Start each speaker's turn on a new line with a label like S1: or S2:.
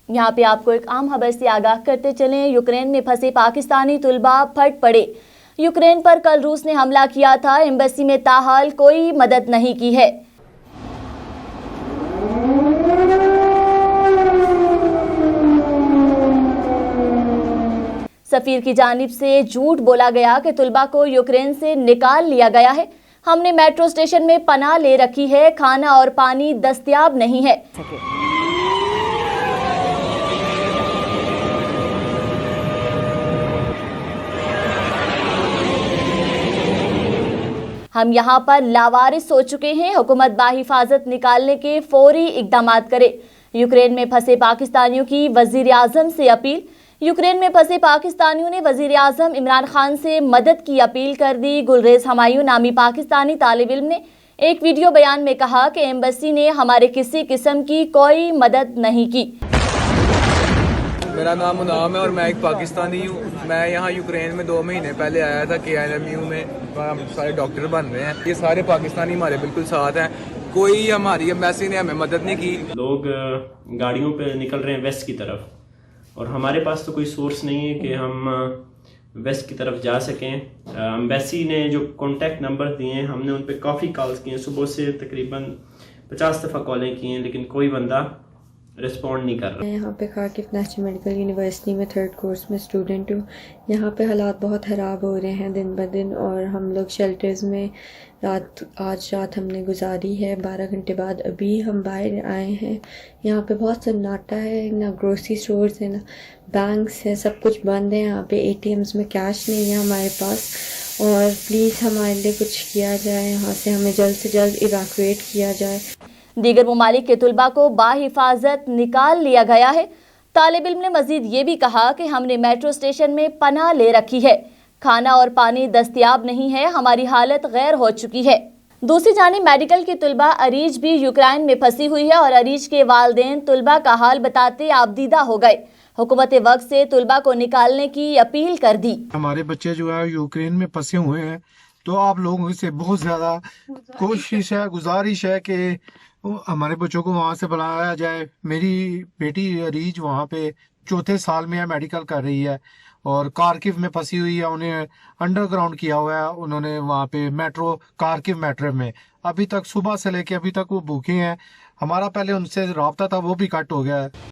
S1: यहाँ पे आपको एक आम खबर से आगाह करते चलें। यूक्रेन में फंसे पाकिस्तानी तुलबा फट पड़े। यूक्रेन पर कल रूस ने हमला किया था। एम्बेसी में ताहाल कोई मदद नहीं की है। सफीर की जानिब से झूठ बोला गया कि तुलबा को यूक्रेन से निकाल लिया गया है। हमने मेट्रो स्टेशन में पनाह ले रखी है, खाना और पानी दस्तयाब नहीं है। हम यहाँ पर लावारिस हो चुके हैं। हुकूमत बाहिफाजत निकालने के फौरी इकदाम करे। यूक्रेन में फंसे पाकिस्तानियों की वजीर आजम से अपील। यूक्रेन में फंसे पाकिस्तानियों ने वजीर आजम इमरान खान से मदद की अपील कर दी। गुलरेज हमायूं नामी पाकिस्तानी तालिब इल्म ने एक वीडियो बयान में कहा कि एम्बेसी ने हमारे किसी किस्म की कोई मदद नहीं की।
S2: मेरा नाम मुनाम है और मैं एक पाकिस्तानी हूँ। मैं यहाँ यूक्रेन में 2 महीने पहले आया था। KNMU में हम सारे डॉक्टर बन रहे हैं। ये सारे पाकिस्तानी हमारे बिल्कुल साथ हैं। कोई हमारी एम्बेसी ने हमें मदद नहीं की।
S3: लोग गाड़ियों पे निकल रहे हैं वेस्ट की तरफ, और हमारे पास तो कोई सोर्स नहीं है कि हम वेस्ट की तरफ जा सकें। एम्बेसी ने जो कॉन्टैक्ट नंबर दिए हैं, हमने उन पर काफ़ी कॉल्स किए हैं। सुबह से तकरीबन 50 दफ़ा कॉलें की हैं, लेकिन कोई बंदा रिस्पॉन्ड नहीं कर रहा।
S4: मैं यहाँ पे खाकिफ नेशनल मेडिकल यूनिवर्सिटी में 3rd कोर्स में स्टूडेंट हूँ। यहाँ पे हालात बहुत ख़राब हो रहे हैं दिन ब दिन, और हम लोग शेल्टर्स में आज रात हमने गुजारी है। 12 घंटे बाद अभी हम बाहर आए हैं। यहाँ पे बहुत सन्नाटा है, ना ग्रोसरी स्टोर्स है, ना बैंक्स है, सब कुछ बंद है। यहाँ पे ATMs में कैश नहीं है हमारे पास, और प्लीज़ हमारे लिए कुछ किया जाए। यहाँ से हमें जल्द से जल्द इवैक्यूएट किया जाए।
S1: दीगर ममालिक के तुलबा को बाहिफाजत निकाल लिया गया है। तालिब इल्म ने मजीद ये भी कहा कि हमने मेट्रो स्टेशन में पनाह ले रखी है, खाना और पानी दस्तयाब नहीं है, हमारी हालत गैर हो चुकी है। दूसरी जानिब मेडिकल की तुलबा अरीज भी यूक्रेन में फंसी हुई है, और अरीज के वालिदैन तुलबा का हाल बताते आबदीदा हो गए। हुकूमत वक्त से तुलबा को निकालने की अपील कर दी।
S5: हमारे बच्चे जो है यूक्रेन में फंसे हुए हैं, तो आप लोगों से बहुत ज़्यादा कोशिश है, गुजारिश है कि हमारे बच्चों को वहाँ से बुलाया जाए। मेरी बेटी अरीज वहाँ पे 4थे साल में है, मेडिकल कर रही है, और कारकिव में फंसी हुई है। उन्हें अंडरग्राउंड किया हुआ है उन्होंने वहाँ पे मेट्रो, कारकिव मेट्रो में। अभी तक सुबह से लेके अभी तक वो भूखे हैं। हमारा पहले उनसे रब्ता था, वो भी कट हो गया है।